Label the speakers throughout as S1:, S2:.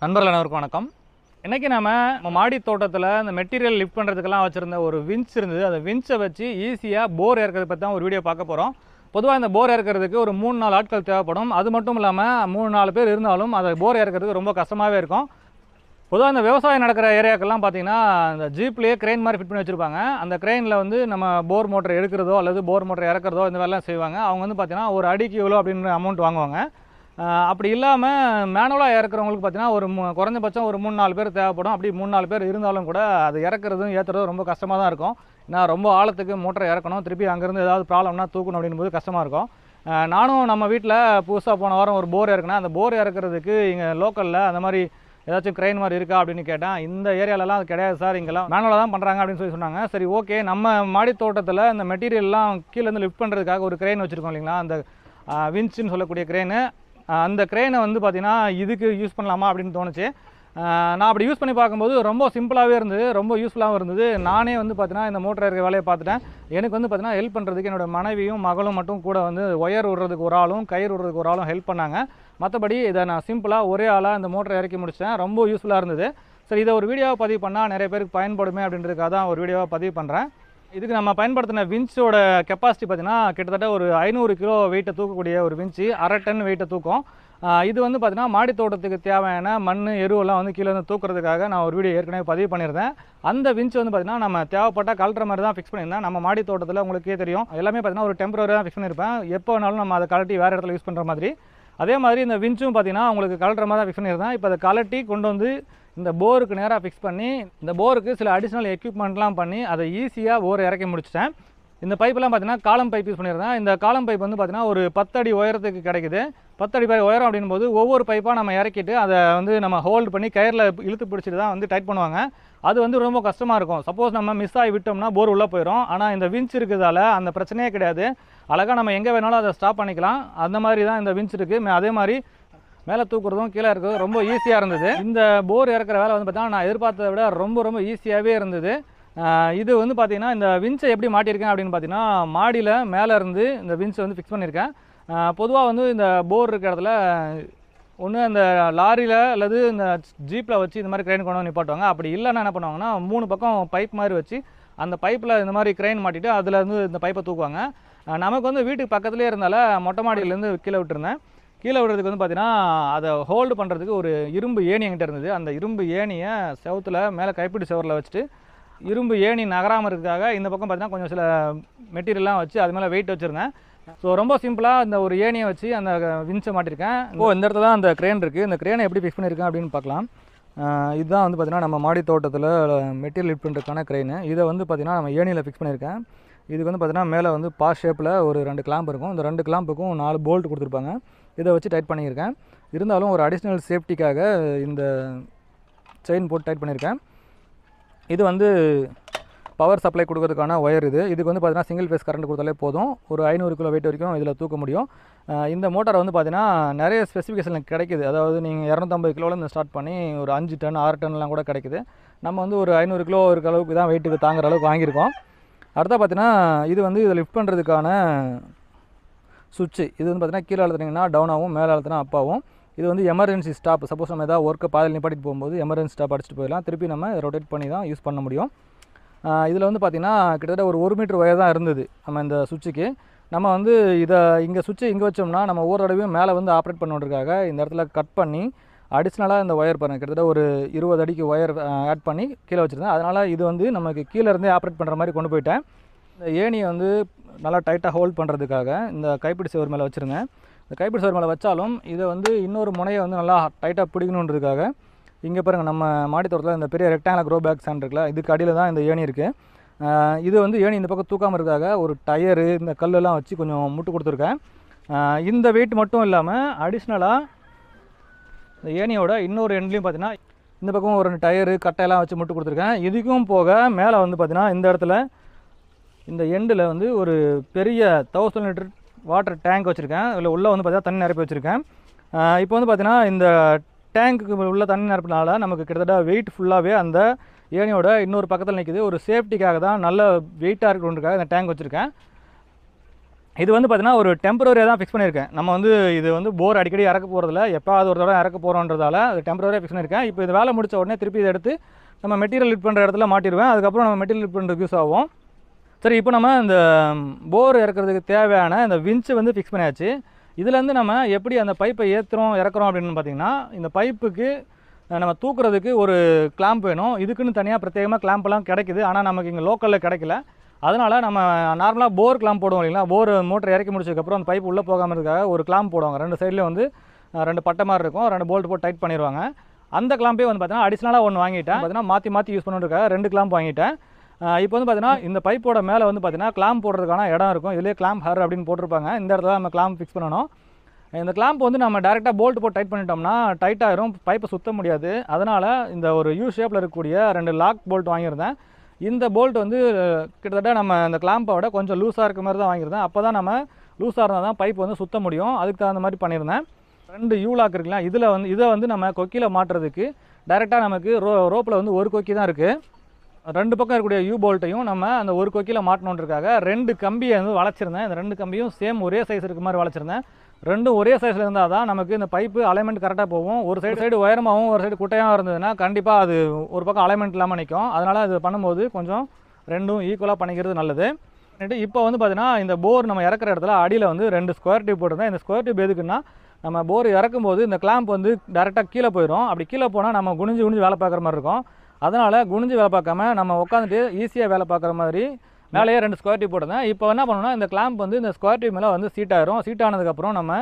S1: நண்பர்கள் அனைவருக்கும் வணக்கம். இன்றைக்கி நம்ம மாடி தோட்டத்தில் இந்த மெட்டீரியல் லிஃப்ட் பண்ணுறதுக்கெல்லாம் வச்சுருந்த ஒரு வின்ச் இருந்தது. அந்த வின்ச்சை வச்சு ஈஸியாக போர் இறக்கிறத பற்றி தான் ஒரு வீடியோ பார்க்க போகிறோம். பொதுவாக இந்த போர் இறக்கிறதுக்கு ஒரு 3-4 ஆட்கள் தேவைப்படும். அது மட்டும் இல்லாமல் 3-4 பேர் இருந்தாலும் அதை போர் இறக்கிறதுக்கு ரொம்ப கஷ்டமாகவே இருக்கும். பொதுவாக இந்த விவசாயம் நடக்கிற ஏரியாக்கெல்லாம் பார்த்தீங்கன்னா இந்த ஜீப்லேயே க்ரெயின் மாதிரி ஃபிட் பண்ணி வச்சுருப்பாங்க. அந்த க்ரெயினில் வந்து நம்ம போர் மோட்டர் எடுக்கிறதோ அல்லது போர் மோட்டர் இறக்கிறதோ இந்த மாதிரிலாம் செய்வாங்க. அவங்க வந்து பார்த்தீங்கன்னா ஒரு அடிக்கு இவ்வளோ அப்படின்ற அமௌண்ட் வாங்குவாங்க. அப்படி இல்லாமல் மேனுவலாக இறக்குறவங்களுக்கு பார்த்தீங்கன்னா ஒரு குறைஞ்சபட்சம் ஒரு 3-4 பேர் தேவைப்படும். அப்படி 3-4 பேர் இருந்தாலும் கூட அது இறக்குறதும் ஏற்றுறதும் ரொம்ப கஷ்டமாக தான் இருக்கும். ஏன்னா ரொம்ப ஆழத்துக்கு மோட்டரை இறக்கணும், திருப்பி அங்கேருந்து ஏதாவது ப்ராப்ளம்னா தூக்கணும் அப்படின்போது கஷ்டமாக இருக்கும். நானும் நம்ம வீட்டில் புதுசாக போன வாரம் ஒரு போர் இறக்குனேன். அந்த போர் இறக்குறதுக்கு இங்கே லோக்கலில் அந்த மாதிரி ஏதாச்சும் க்ரெயின் மாதிரி இருக்கா அப்படின்னு கேட்டேன். இந்த ஏரியாலலாம் அது கிடையாது சார், இங்கெல்லாம் மேனுவலாக தான் பண்ணுறாங்க அப்படின்னு சொல்லி சொன்னாங்க. சரி, ஓகே, நம்ம மாடி தோட்டத்தில் இந்த மெட்டீரியல்லாம் கீழேருந்து லிஃப்ட் பண்ணுறதுக்காக ஒரு க்ரெயின் வச்சுருக்கோம் இல்லைங்களா, அந்த வின்ச்சுன்னு சொல்லக்கூடிய க்ரெயினு. அந்த க்ரெயினை வந்து பார்த்திங்கன்னா இதுக்கு யூஸ் பண்ணலாமா அப்படின்னு தோணுச்சு. நான் அப்படி யூஸ் பண்ணி பார்க்கும்போது ரொம்ப சிம்பிளாகவே இருந்தது, ரொம்ப யூஸ்ஃபுல்லாகவும் இருந்தது. நானே வந்து பார்த்தீங்கன்னா இந்த மோட்டர் இருக்கிற வேலையை பார்த்துட்டேன். எனக்கு வந்து பார்த்தீங்கன்னா ஹெல்ப் பண்ணுறதுக்கு என்னோடய மனைவியும் மகளும் மட்டும் கூட வந்து ஒயர் விடுறதுக்கு ஒரு ஆளும் கயிறு விடுறதுக்கு ஒரு ஆளும் ஹெல்ப் பண்ணாங்க. மற்றபடி இதை நான் சிம்பிளாக ஒரே ஆளாக இந்த மோட்டரை இறக்கி முடித்தேன். ரொம்ப யூஸ்ஃபுல்லாக இருந்தது. சரி, இதை ஒரு வீடியோவாக பதிவு பண்ணால் நிறைய பேருக்கு பயன்படுமே அப்படின்றதுக்காக தான் ஒரு வீடியோவாக பதிவு பண்ணுறேன். இதுக்கு நம்ம பயன்படுத்தின வின்ச்சோட கெப்பாசிட்டி பார்த்திங்கன்னா கிட்டத்தட்ட ஒரு 500 கிலோ வெயிட்டை தூக்கக்கூடிய ஒரு வின்ச்சு, 1/2 டன் வெயிட்டை தூக்கும். இது வந்து பார்த்திங்கன்னா மாடி தோட்டத்துக்கு தேவையான மண் எருவெல்லாம் வந்து கீழே வந்து தூக்குறதுக்காக நான் ஒரு வீடியோ ஏற்கனவே பதிவு பண்ணியிருந்தேன். அந்த வின்ச் வந்து பார்த்திங்கன்னா நம்ம தேவைப்பட்ட கழட்டுற மாதிரி தான் ஃபிக்ஸ் பண்ணியிருந்தேன். நம்ம மாடி தோட்டத்தில் உங்களுக்கே தெரியும், எல்லாமே பார்த்திங்கன்னா ஒரு டெம்பரரி தான் ஃபிக்ஸ் பண்ணியிருப்பேன். எப்போ வேணாலும் நம்ம அதை கழட்டி வேறு இடத்துல யூஸ் பண்ணுற மாதிரி. அதே மாதிரி இந்த வின்ச்சும் பார்த்திங்கன்னா உங்களுக்கு கழட்டுற மாதிரி தான் ஃபிக்ஸ் பண்ணியிருந்தேன். இப்போ அதை கழட்டி கொண்டு வந்து இந்த போருக்கு நேராக ஃபிக்ஸ் பண்ணி இந்த போருக்கு சில அடிஷ்னல் எக்யூப்மெண்ட்லாம் பண்ணி அதை ஈஸியாக போர் இறக்கி முடிச்சிட்டேன். இந்த பைப்பெல்லாம் பார்த்தீங்கன்னா காலம் பைப் யூஸ் பண்ணியிருந்தேன். இந்த காலம் பைப் வந்து பார்த்தீங்கன்னா ஒரு 10 அடி உயரத்துக்கு கிடைக்குது. 10 அடி உயரம் அப்படின்போது ஒவ்வொரு பைப்பாக நம்ம இறக்கிட்டு அதை வந்து நம்ம ஹோல்டு பண்ணி கயிறில் இழுத்து பிடிச்சிட்டு தான் வந்து டைட் பண்ணுவாங்க. அது வந்து ரொம்ப கஷ்டமாக இருக்கும். சப்போஸ் நம்ம மிஸ் ஆகி விட்டோம்னா போர் உள்ளே போயிடும். ஆனால் இந்த வின்ச் இருக்கிறதால அந்த பிரச்சனையே கிடையாது. அழகாக நம்ம எங்கே வேணாலும் அதை ஸ்டாப் பண்ணிக்கலாம். அந்த மாதிரி தான் இந்த வின்ச் இருக்குது. அதே மாதிரி மேலே தூக்குறதும் கீழே இருக்கிறதும் ரொம்ப ஈஸியாக இருந்தது. இந்த போர் இறக்குற வேலை வந்து பார்த்தீங்கன்னா நான் எதிர்பார்த்ததை விட ரொம்ப ஈஸியாகவே இருந்தது. இது வந்து பார்த்திங்கன்னா இந்த வின்ச்சை எப்படி மாட்டியிருக்கேன் அப்படின்னு பார்த்தீங்கன்னா மாடியில் மேலே இருந்து இந்த வின்ச்சை வந்து ஃபிக்ஸ் பண்ணியிருக்கேன். பொதுவாக வந்து இந்த போர் இருக்கிற இடத்துல ஒன்று அந்த லாரியில் அல்லது இந்த ஜீப்பில் வச்சு இந்த மாதிரி க்ரெயின் கொண்டு வந்து நிப்பாட்டுவாங்க. அப்படி இல்லைன்னா என்ன பண்ணுவாங்கன்னா 3 பக்கம் பைப் மாதிரி வச்சு அந்த பைப்பில் இந்த மாதிரி க்ரெயின் மாட்டிட்டு அதில் இருந்து இந்த பைப்பை தூக்குவாங்க. நமக்கு வந்து வீட்டுக்கு பக்கத்துலேயே இருந்தால மொட்டை மாடியிலேருந்து கீழே விட்டுருந்தேன். கீழே விடுறதுக்கு வந்து பார்த்திங்கன்னா அதை ஹோல்டு பண்ணுறதுக்கு ஒரு இரும்பு ஏணி என்கிட்ட இருந்தது. அந்த இரும்பு ஏணியை செவத்தில் மேலே கைப்பிடி செவரில் வச்சுட்டு இரும்பு ஏணி நகராமல் இருக்கிறதுக்காக இந்த பக்கம் பார்த்திங்கன்னா கொஞ்சம் சில மெட்டீரியல்லாம் வச்சு அது மேலே வெயிட் வச்சுருந்தேன். ஸோ ரொம்ப சிம்பிளாக இந்த ஒரு ஏணியை வச்சு அந்த வின்ச்சை மாட்டியிருக்கேன். இந்த இடத்துல தான் அந்த க்ரெயின் இருக்குது. இந்த க்ரெயினை எப்படி ஃபிக்ஸ் பண்ணியிருக்கேன் அப்படின்னு பார்க்கலாம். இதுதான் வந்து பார்த்திங்கன்னா நம்ம மாடி தோட்டத்தில் மெட்டீரியல் லிஃப்ட் பண்ணுறதுக்கான க்ரெயின். இதை வந்து பார்த்திங்கன்னா நம்ம ஏணியில் ஃபிக்ஸ் பண்ணியிருக்கேன். இதுக்கு வந்து பார்த்திங்கன்னா மேலே வந்து பாஸ் ஷேப்பில் ஒரு 2 கிளாம்ப் இருக்கும். இந்த 2 கிளாம்புக்கும் 4 போல்ட் கொடுத்துருப்பாங்க. இதை வச்சு டைட் பண்ணியிருக்கேன். இருந்தாலும் ஒரு அடிஷ்னல் சேஃப்டிக்காக இந்த செயின் போட்டு டைட் பண்ணியிருக்கேன். இது வந்து பவர் சப்ளை கொடுக்கறதுக்கான ஒயர். இதுக்கு வந்து பார்த்திங்கன்னா சிங்கிள் ஃபேஸ் கரண்ட் கொடுத்தாலே போதும். ஒரு 500 கிலோ வெயிட் வரைக்கும் இதில் தூக்க முடியும். இந்த மோட்டார் வந்து பார்த்திங்கன்னா நிறைய ஸ்பெசிஃபிகேஷன் கிடைக்குது. அதாவது நீங்கள் 250 கிலோலேருந்து ஸ்டார்ட் பண்ணி ஒரு 5 டன் 6 டன்லாம் கூட கிடைக்குது. நம்ம வந்து ஒரு 500 கிலோ இருக்க அளவுக்கு தான் வெயிட்டுக்கு தாங்குற அளவுக்கு வாங்கியிருக்கோம். அடுத்தா பார்த்திங்கன்னா இது வந்து இதை லிஃப்ட் பண்ணுறதுக்கான சுவிட்சு. இது வந்து பார்த்திங்கன்னா கீழே அழுத்தினீங்கன்னா டவுன் ஆகும், மேலே அழுத்தினா அப் ஆகும். இது வந்து எமர்ஜென்சி ஸ்டாப். சப்போஸ் நம்ம ஏதாவது ஒர்க்கை பாதையில் நிப்பாட்டிட்டு போகும்போது எமர்ஜென்சி ஸ்டாப் அடிச்சுட்டு போயிடலாம். திருப்பி நம்ம ரொட்டேட் பண்ணி தான் யூஸ் பண்ண முடியும். இதில் வந்து பார்த்திங்கன்னா கிட்டத்தட்ட ஒரு 1 மீட்டர் ஒயர் தான் இருந்தது நம்ம இந்த சுவிட்சுக்கு. நம்ம வந்து இதை இங்கே சுவிட்சை இங்கே வச்சோம்னா நம்ம ஒவ்வொரு தடவையும் மேலே வந்து ஆப்ரேட் பண்ணுறதுக்காக இந்த இடத்துல கட் பண்ணி அடிஷ்னலாக இந்த ஒயர் பாருங்கள் கிட்டத்தட்ட ஒரு 20 அடிக்கு ஒயர் ஆட் பண்ணி கீழே வச்சுருந்தேன். அதனால் இது வந்து நமக்கு கீழே இருந்தே ஆப்ரேட் பண்ணுற மாதிரி கொண்டு போயிட்டேன். இந்த ஏணியை வந்து நல்லா டைட்டாக ஹோல்ட் பண்ணுறதுக்காக இந்த கைப்பிடி சுவர் மேலே வச்சுருந்தேன். இந்த கைப்பிடி சுவர் மேலே வச்சாலும் இதை வந்து இன்னொரு முனையை வந்து நல்லா டைட்டாக பிடிக்கணுன்றதுக்காக இங்கே பாருங்கள் நம்ம மாடி தோட்டத்தில் இந்த பெரிய ரெக்டாங்குலர் க்ரோ பேக் ஸ்டாண்ட் இருக்குல்ல, இதுக்கு அடியில் தான் இந்த ஏணி இருக்குது. இது வந்து ஏணி இந்த பக்கம் தூக்காமல் இருக்காக ஒரு டயரு இந்த கல்லெல்லாம் வச்சு கொஞ்சம் முட்டு கொடுத்துருக்கேன். இந்த வெயிட் மட்டும் இல்லாமல் அடிஷ்னலாக இந்த ஏணியோட இன்னொரு எண்ட்லேயும் பார்த்தீங்கன்னா இந்த பக்கம் ஒரு 2 டயரு கட்டையெல்லாம் வச்சு முட்டு கொடுத்துருக்கேன். இதுக்கும் போக மேலே வந்து பார்த்திங்கன்னா இந்த இடத்துல இந்த எண்டில் வந்து ஒரு பெரிய 1000 லிட்டர் வாட்டர் டேங்க் வச்சுருக்கேன். இதில் உள்ளே வந்து பார்த்திங்கன்னா தண்ணி நிரப்பி வச்சுருக்கேன். இப்போ வந்து பார்த்திங்கன்னா இந்த டேங்க்குக்கு உள்ள தண்ணி நிரப்பினால நமக்கு கிட்டத்தட்ட வெயிட் ஃபுல்லாகவே அந்த ஏணியோட இன்னொரு பக்கத்தில் நிற்கிது. ஒரு சேஃப்டிக்காக தான் நல்ல வெயிட்டாக இருக்கணுன்றதுக்காக இந்த டேங்க் வச்சுருக்கேன். இது வந்து பார்த்தீங்கன்னா ஒரு டெம்பரரியாக தான் ஃபிக்ஸ் பண்ணியிருக்கேன். நம்ம வந்து இது வந்து போர் அடிக்கடி இறக்க போகிறதில்ல, எப்போது ஒரு தடவை இறக்க போகிறோன்றதால அது டெம்பரரியாக ஃபிக்ஸ் பண்ணியிருக்கேன். இப்போ இது வேலை முடித்த உடனே திருப்பி இதை எடுத்து நம்ம மெட்டீரியல் லிட் பண்ணுற இடத்துல மாட்டிடுவேன். அதுக்கப்புறம் நம்ம மெட்டீரியல் லிட் பண்ணுறதுக்கு யூஸ் ஆகும். சரி, இப்போ நம்ம இந்த போர் இறக்கிறதுக்கு தேவையான இந்த வின்ச் வந்து ஃபிக்ஸ் பண்ணியாச்சு. இதுலேருந்து நம்ம எப்படி அந்த பைப்பை ஏற்றுறோம் இறக்குறோம் அப்படின்னு பார்த்தீங்கன்னா, இந்த பைப்புக்கு நம்ம தூக்குறதுக்கு ஒரு கிளாம்ப் வேணும். இதுக்குன்னு தனியாக பிரத்யேகமாக கிளாம்ப்லாம் கிடைக்குது. ஆனால் நமக்கு இங்கே லோக்கலில் கிடைக்கல. அதனால் நம்ம நார்மலாக போர் கிளாம்ப் போடுவோம் இல்லைங்களா, போர் மோட்டர் இறக்கி முடிச்சதுக்கப்புறம் அந்த பைப் உள்ளே போகாமல் இருக்காக ஒரு கிளாம்ப் போடுவாங்க. 2 சைட்லேயும் வந்து 2 பட்டை மாதிரி இருக்கும், 2 போல்ட் போட்டு டைட் பண்ணிடுவாங்க. அந்த கிளாம்பே வந்து பார்த்தீங்கன்னா அடிஷ்னலாக ஒன்று வாங்கிட்டேன். பார்த்தீங்கன்னா மாற்றி யூஸ் பண்ணுறதுக்காக 2 கிளாம்ப் வாங்கிட்டேன். இப்போ வந்து பார்த்தீங்கன்னா இந்த பைப்போட மேலே வந்து பார்த்தீங்கன்னா கிளாம்ப் போடுறதுக்கான இடம் இருக்கும். இதிலே கிளாம்ப் ஹர் அப்படின்னு போட்டிருப்பாங்க. இந்த இடத்துல நம்ம கிளாம்ப் ஃபிக்ஸ் பண்ணணும். இந்த கிளாம்ப் வந்து நம்ம டேரெக்டாக போல்ட் போட்டு டைட் பண்ணிட்டோம்னா டைட் ஆகிரும், பைப்பை சுற்ற முடியாது. அதனால் இந்த ஒரு யூ ஷேப்பில் இருக்கக்கூடிய 2 லாக் போல்ட் வாங்கியிருந்தேன். இந்த போல்ட் வந்து கிட்டத்தட்ட நம்ம இந்த கிளாம்பை விட கொஞ்சம் லூஸாக இருக்க மாதிரி தான் வாங்கியிருந்தேன். அப்போ தான் நம்ம லூஸாக இருந்தால் தான் பைப் வந்து சுற்ற முடியும். அதுக்கு தகுந்த மாதிரி பண்ணியிருந்தேன். 2 யூ லாக் இருக்குங்களா, இதை வந்து நம்ம கொக்கியில் மாட்டுறதுக்கு டேரெக்டாக நமக்கு ரோப்பில் வந்து ஒரு கொக்கி தான் இருக்குது. 2 பக்கம் இருக்கக்கூடிய யூ போல்ட்டையும் நம்ம அந்த ஒரு கொக்கியில் மாட்டணுன்றதுக்காக 2 கம்பியை வந்து வளைச்சிருந்தேன். இந்த 2 கம்பியும் சேம் ஒரே சைஸ் இருக்க மாதிரி வளைச்சிருந்தேன். 2ம் ஒரே சைஸில் இருந்தால் தான் நமக்கு இந்த பைப்பு அலைன்மெண்ட் கரெக்டாக போகும். ஒரு சைடு உயரமாகவும் ஒரு சைடு குட்டையாகவும் இருந்ததுன்னா கண்டிப்பாக அது ஒரு பக்கம் அலைன்மெண்ட் இல்லாமல் நிற்கும். அதனால் அது பண்ணும்போது கொஞ்சம் 2ம் ஈக்குவலாக பண்ணிக்கிறது நல்லது. இப்போ வந்து பார்த்தீங்கன்னா இந்த போர் நம்ம இறக்குற இடத்துல அடியில் வந்து 2 ஸ்கொயர் டியூப் போட்டிருந்தேன். இந்த ஸ்கொயர் டியூப் எதுக்குன்னா, நம்ம போர் இறக்கும்போது இந்த கிளாம்ப் வந்து டேரெக்டாக கீழே போயிடும். அப்படி கீழே போனால் நம்ம குனிஞ்சு வேலை பார்க்குற மாதிரி இருக்கும். அதனால் குனிஞ்சு வேலை பார்க்காம நம்ம உட்காந்துட்டு ஈஸியாக வேலை பார்க்குற மாதிரி மேலேயே 2 ஸ்கொயர் டியூப் போட்டிருந்தேன். இப்போ என்ன பண்ணணும்னா, இந்த கிளாம்ப் வந்து இந்த ஸ்கொயர் டியூப் மேலே வந்து சீட் ஆயிரும். சீட் ஆனதுக்கப்புறம் நம்ம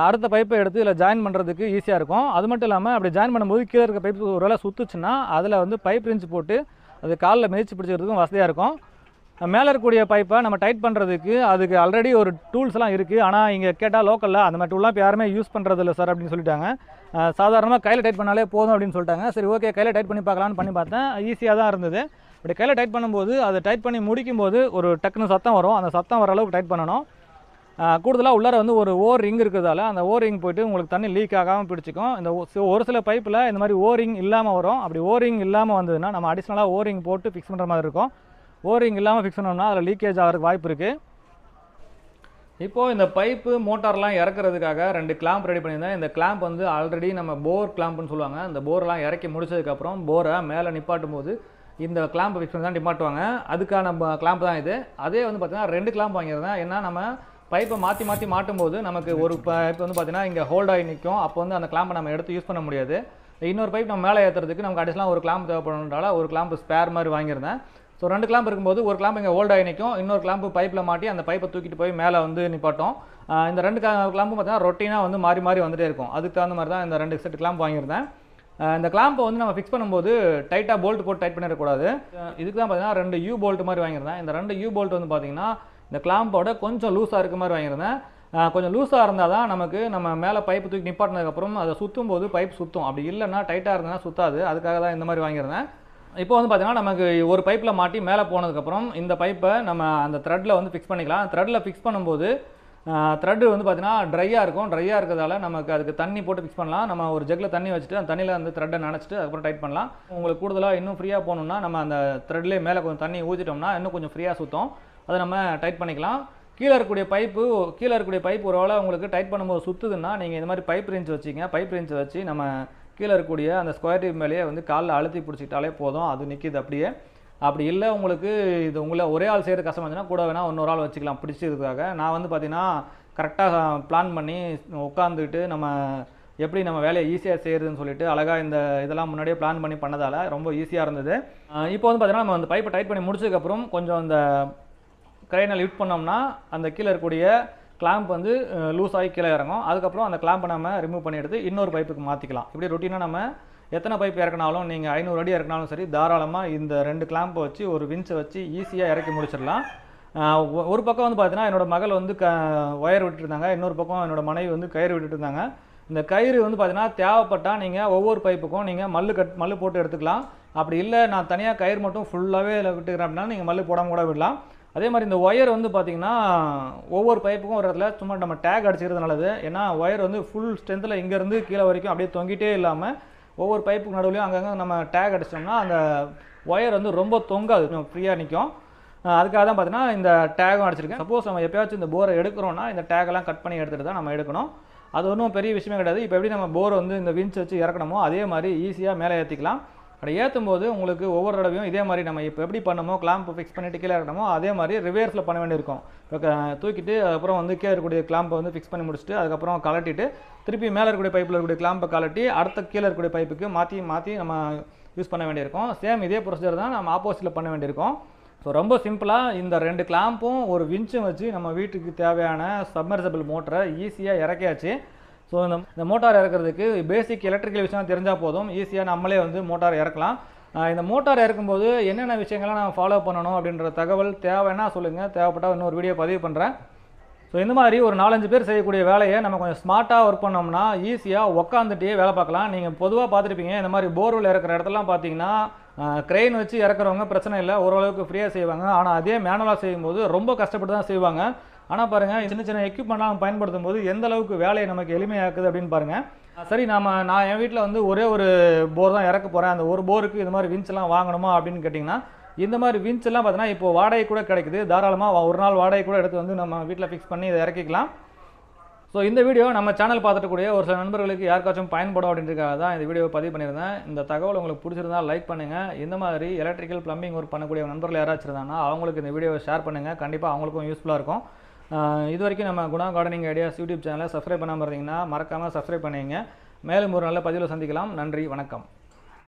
S1: அடுத்த பைப்பை எடுத்து இதில் ஜாயின் பண்ணுறதுக்கு ஈஸியாக இருக்கும். அது மட்டும் இல்லாமல் அப்படி ஜாயின் பண்ணும்போது கீழே இருக்க பைப் ஒரு வேளை சுற்றுச்சுன்னா அதில் வந்து பைப் ரிஞ்ச் போட்டு அது காலில் மிதிச்சு பிடிச்சிக்கிறதுக்கும் வசதியாக இருக்கும். மேலே இருக்கக்கூடிய பைப்பை நம்ம டைட் பண்ணுறதுக்கு அதுக்கு ஆல்ரெடி ஒரு டூல்ஸ்லாம் இருக்குது. ஆனால் இங்கே கேட்டால் லோக்கலில் அந்த மாதிரி டூல்லாம் இப்போ யாருமே யூஸ் பண்ணுறதில்ல சார் அப்படின்னு சொல்லிட்டாங்க. சாதாரணமாக கையில் டைட் பண்ணாலே போதும் அப்படின்னு சொல்லிட்டாங்க. சரி, ஓகே, கையில் டைட் பண்ணி பார்க்கலான்னு பண்ணி பார்த்தேன். ஈஸியாக தான் இருந்தது. அப்படி கையில் டைட் பண்ணும்போது அதை டைட் பண்ணி முடிக்கும்போது ஒரு டக்குன்னு சத்தம் வரும். அந்த சத்தம் வர அளவுக்கு டைட் பண்ணணும். கூடுதலாக உள்ளார வந்து ஒரு ஓர் ரிங் இருக்கிறதால அந்த ஓர் ரிங் போய்ட்டு உங்களுக்கு தண்ணி லீக் ஆகாமல் பிடிச்சிக்கும். இந்த ஒரு சில பைப்பில் இந்த மாதிரி ஓரிங் இல்லாமல் வரும். அப்படி ஓரிங் இல்லாமல் வந்ததுன்னா நம்ம அடிஷ்னலாக ஓரிங் போட்டு ஃபிக்ஸ் பண்ணுற மாதிரி இருக்கும். ஓரிங் இல்லாமல் ஃபிக்ஸ் பண்ணோம்னா அதில் லீக்கேஜ் ஆகிறதுக்கு வாய்ப்பு இருக்குது. இப்போது இந்த பைப்பு மோட்டார்லாம் இறக்குறதுக்காக 2 கிளாம்ப் ரெடி பண்ணியிருந்தேன். இந்த கிளாம்ப் வந்து ஆல்ரெடி நம்ம போர் கிளாம்ப்னு சொல்லுவாங்க. இந்த போர்லாம் இறக்கி முடிச்சதுக்கப்புறம் போரை மேலே நிப்பாட்டும் போது இந்த கிளாம்ப் ஃபிக்ஸ் பண்ணி தான் நிப்பாட்டுவாங்க. அதுக்கான கிளாம்ப் தான் இது. அதே வந்து பார்த்தீங்கன்னா 2 கிளாம்ப் வாங்கியிருந்தேன். ஏன்னா நம்ம பைப்பை மாற்றி மாட்டும்போது நமக்கு ஒரு பைப் வந்து பார்த்தீங்கன்னா இங்கே ஹோல்ட் ஆகி நிற்கும். அப்போ வந்து அந்த கிளாம்பை நம்ம எடுத்து யூஸ் பண்ண முடியாது. இன்னொரு பைப் நம்ம மேலே ஏற்றுறதுக்கு நமக்கு அடிஷ்னலாக ஒரு கிளாம்ப் தேவைப்படுறதால ஒரு கிளாம்ப் ஸ்பேர் மாதிரி வாங்கியிருந்தேன். ஸோ 2 கிளாம்ப் இருக்கும்போது ஒரு கிளாம்ப் இங்கே ஹோல்ட் ஆகி நிற்கும், இன்னொரு கிளாம்ப் பைப்பில் மாட்டி அந்த பைப்பை தூக்கிட்டு போய் மேலே வந்து நிப்பாட்டும். இந்த 2 கிளாம்பும் பார்த்தீங்கன்னா ரொட்டீனாக வந்து மாறி வந்துட்டே இருக்கும். அதுக்கு தகுந்த மாதிரி தான் இந்த 2 செட் கிளாம்ப் வாங்கியிருந்தேன். இந்த கிளாம்பை வந்து நம்ம ஃபிக்ஸ் பண்ணும்போது டைட்டாக போல்ட் போட்டு டைட் பண்ணிடக்கூடாது. இதுக்கு தான் பார்த்தீங்கன்னா 2 யூ போல்ட் மாதிரி வாங்கியிருந்தேன். இந்த 2 யூ போல்ட் வந்து பார்த்தீங்கன்னா இந்த கிளாம்போட கொஞ்சம் லூஸாக இருக்க மாதிரி வாங்கியிருந்தேன். கொஞ்சம் லூஸாக இருந்தால் தான் நமக்கு நம்ம மேலே பைப்பு தூக்கி நிப்பாட்டினதுக்கப்புறம் அதை சுற்றும் போது பைப் சுற்றும். அப்படி இல்லைன்னா டைட்டாக இருந்ததுன்னா சுற்றாது. அதுக்காக தான் இந்த மாதிரி வாங்கியிருந்தேன். இப்போ வந்து பார்த்தீங்கன்னா நமக்கு ஒரு பைப்பில் மாட்டி மேலே போனதுக்கப்புறம் இந்த பைப்பை நம்ம அந்த த்ரெட்டில் வந்து ஃபிக்ஸ் பண்ணிக்கலாம். த்ரெட்டில் ஃபிக்ஸ் பண்ணும்போது த்ரெட்டு வந்து பார்த்தீங்கன்னா ட்ரையாக இருக்கும். ட்ரையாக இருக்கிறதால நமக்கு அதுக்கு தண்ணி போட்டு ஃபிக்ஸ் பண்ணலாம். நம்ம ஒரு ஜக்கில் தண்ணி வச்சுட்டு அந்த தண்ணியில் வந்து த்ரெட்டை நினச்சிட்டு அதுக்கப்புறம் டைட் பண்ணலாம். உங்களுக்கு கூடுதலாக இன்னும் ஃப்ரீயாக போகணுன்னா நம்ம அந்த த்ரெட்லேயே மேலே கொஞ்சம் தண்ணி ஊற்றிட்டோம்னா இன்னும் கொஞ்சம் ஃப்ரீயாக சுற்றும். அதை நம்ம டைட் பண்ணிக்கலாம். கீழே இருக்கக்கூடிய பைப் ஒரு வேளை உங்களுக்கு டைட் பண்ணும்போது சுற்றுதுன்னா நீங்கள் இந்த மாதிரி பைப் ரிஞ்ச் வச்சிங்க. பைப் ரிஞ்ச் வச்சு நம்ம கீழே இருக்கக்கூடிய அந்த ஸ்கொயர் டியூப் மேலேயே வந்து காலில் அழுத்தி பிடிச்சிக்கிட்டாலே போதும், அது நிற்கிது அப்படியே. அப்படி இல்லை உங்களுக்கு இது உங்களை ஒரே ஆள் செய்கிறது கஷ்டம் வந்துச்சுன்னா கூட வேணால் இன்னொரு ஆள் வச்சுக்கலாம் பிடிச்சதுக்காக. நான் வந்து பார்த்தீங்கன்னா கரெக்டாக பிளான் பண்ணி உட்காந்துக்கிட்டு நம்ம எப்படி நம்ம வேலையை ஈஸியாக செய்கிறதுன்னு சொல்லிட்டு அழகாக இந்த இதெல்லாம் முன்னாடியே பிளான் பண்ணி பண்ணதால் ரொம்ப ஈஸியாக இருந்தது. இப்போ வந்து பார்த்தீங்கன்னா நம்ம அந்த பைப்பை டைட் பண்ணி முடிச்சதுக்கப்புறம் கொஞ்சம் இந்த கிரைனை லிஃப்ட் பண்ணோம்னா அந்த கீழே இருக்கக்கூடிய கிளாம்ப் வந்து லூஸ் ஆகி கீழே இறங்கும். அதுக்கப்புறம் அந்த கிளாம்பை நம்ம ரிமூவ் பண்ணி எடுத்து இன்னொரு பைப்புக்கு மாற்றிக்கலாம். இப்படி ரொட்டீனாக நம்ம எத்தனை பைப் இறக்கினாலும் நீங்கள் 500 அடி இறக்கினாலும் சரி தாராளமாக இந்த 2 கிளாம்பை வச்சு ஒரு வின்ச்சை வச்சு ஈஸியாக இறக்கி முடிச்சிடலாம். ஒரு பக்கம் வந்து பார்த்தீங்கன்னா என்னோடய மகள் வந்து ஒயர் விட்டுட்டு இருந்தாங்க, இன்னொரு பக்கம் என்னோடய மனைவி வந்து கயிறு விட்டுட்டு இருந்தாங்க. இந்த கயிறு வந்து பார்த்தீங்கன்னா தேவைப்பட்டால் நீங்கள் ஒவ்வொரு பைப்புக்கும் நீங்கள் மல்லு போட்டு எடுத்துக்கலாம். அப்படி இல்லை நான் தனியாக கயிறு மட்டும் ஃபுல்லாகவே விட்டுக்கிறேன் அப்படின்னா நீங்கள் மல்லு போடாமல் கூட விடலாம். அதே மாதிரி இந்த ஒயர் வந்து பார்த்திங்கன்னா ஒவ்வொரு பைப்புக்கும் ஒரு இடத்துல சும்மா நம்ம டேக் அடிச்சுக்கிறது நல்லது. ஏன்னா ஒயர் வந்து ஃபுல் ஸ்ட்ரென்த்தில் இங்கேருந்து கீழே வரைக்கும் அப்படியே தொங்கிட்டே இல்லாமல் ஒவ்வொரு பைப்புக்கு நடுவுலையும் அங்கங்கே நம்ம டேக் அடிச்சிட்டோம்னா அந்த ஒயர் வந்து ரொம்ப தொங்காது, ஃப்ரீயாக நிற்கும். அதுக்காக தான் பார்த்தீங்கன்னா இந்த டேகும் அடிச்சிருக்கேன். சப்போஸ் நம்ம எப்பயாச்சும் இந்த போரை எடுக்கிறோம்னா இந்த டேகெல்லாம் கட் பண்ணி எடுத்துகிட்டு தான் நம்ம எடுக்கணும். அது ஒன்றும் பெரிய விஷயமே கிடையாது. இப்போ எப்படி நம்ம போரை வந்து இந்த வின்ச் வச்சு இறக்கணுமோ அதே மாதிரி ஈஸியாக மேலே ஏற்றிக்கலாம். அப்படி ஏற்றும் போது உங்களுக்கு ஒவ்வொரு தடவையும் இதே மாதிரி நம்ம இப்போ எப்படி பண்ணமோ கிளாம்ப் ஃபிக்ஸ் பண்ணிட்டு கீழே இறக்கணுமோ அதே மாதிரி ரிவர்ஸில் பண்ண வேண்டியிருக்கும். இப்போ தூக்கிட்டு அதுக்கப்புறம் வந்து கீழே இருக்கக்கூடிய கிளாம்பை வந்து ஃபிக்ஸ் பண்ணி முடிச்சுட்டு அதுக்கப்புறம் கலட்டிட்டு திருப்பி மேலே இருக்கக்கூடிய பைப்பில் இருக்கக்கூடிய கிளாம்பை கலட்டி அடுத்த கீழே இருக்கக்கூடிய பைப்புக்கு மாற்றி நம்ம யூஸ் பண்ண வேண்டியிருக்கும். சேம் இதே ப்ரொசீஜர் தான் நம்ம ஆப்போசிட்டில் பண்ண வேண்டியிருக்கும். ஸோ ரொம்ப சிம்பிளாக இந்த 2 கிளாம்பும் ஒரு வின்ச்சும் வச்சு நம்ம வீட்டுக்கு தேவையான சப்மர்சபிள் மோட்டரை ஈஸியாக இறக்கியாச்சு. ஸோ இந்த மோட்டார் இறக்கிறதுக்கு பேசிக் எலக்ட்ரிக்கல் விஷயம் தெரிஞ்சால் போதும், ஈஸியாக நம்மளே வந்து மோட்டார் இறக்கலாம். இந்த மோட்டார் இறக்கும்போது என்னென்ன விஷயங்கள்லாம் நம்ம ஃபாலோ பண்ணணும் அப்படின்ற தகவல் தேவைன்னா சொல்லுங்கள், தேவைப்பட்டால் இன்னொரு வீடியோ பதிவு பண்ணுறேன். ஸோ இந்த மாதிரி ஒரு 4-5 பேர் செய்யக்கூடிய வேலையை நம்ம கொஞ்சம் ஸ்மார்ட்டாக ஒர்க் பண்ணோம்னா ஈஸியாக உட்காந்துட்டே வேலை பார்க்கலாம். நீங்கள் பொதுவாக பார்த்துருப்பீங்க, இந்த மாதிரி போர்வெல் இறக்குற இடத்துலாம் பார்த்தீங்கன்னா க்ரெயின் வச்சு இறக்குறவங்க பிரச்சனை இல்லை, ஓரளவுக்கு ஃப்ரீயாக செய்வாங்க. ஆனால் அதே மேனுவலாக செய்யும்போது ரொம்ப கஷ்டப்பட்டு தான் செய்வாங்க. ஆனால் பாருங்கள், சின்ன சின்ன எக்யூப்மெண்ட்லாம் பயன்படுத்தும் போது எந்த அளவுக்கு வேலையை நமக்கு எளிமையாக்குது அப்படின்னு பாருங்கள். சரி, நான் என் வீட்டில் வந்து ஒரே ஒரு போர் தான் இறக்க போகிறேன், அந்த ஒரு போருக்கு இது மாதிரி வின்ச்செல்லாம் வாங்கணுமா அப்படின்னு கேட்டிங்கன்னா இந்த மாதிரி வின்ச்செல்லாம் பார்த்தீங்கன்னா இப்போ வாடகை கூட கிடைக்குது. தாராளமாக ஒரு நாள் வாடகை கூட எடுத்து வந்து நம்ம வீட்டில் ஃபிக்ஸ் பண்ணி இதை இறக்கிக்கலாம். ஸோ இந்த வீடியோ நம்ம சேனல் பார்த்துட்டு கூடிய ஒரு சில நண்பர்களுக்கு யாருக்காச்சும் பயன்படும் அப்படின்றதுக்காக தான் இந்த வீடியோ பதிவு பண்ணியிருந்தேன். இந்த தகவல் உங்களுக்கு பிடிச்சிருந்தால் லைக் பண்ணுங்கள். இந்த மாதிரி எலக்ட்ரிக்கல் ப்ளம்பிங் ஒர்க் பண்ணக்கூடிய நண்பர்கள் யாராச்சும் இருந்தாங்கன்னா அவங்களுக்கு இந்த வீடியோவை ஷேர் பண்ணுங்கள். கண்டிப்பாக அவங்களுக்கும் யூஸ்ஃபுல்லாக இருக்கும். இது வரைக்கும் நம்ம குணா கார்டனிங் ஐடியாஸ் யூடியூப் சேனலை சப்ஸ்கிரைப் பண்ணாமல் இருந்தீங்கன்னா மறக்காமல் சப்ஸ்கிரைப் பண்ணிங்க. மேலும் ஒரு நல்ல பதிவில் சந்திக்கலாம். நன்றி, வணக்கம்.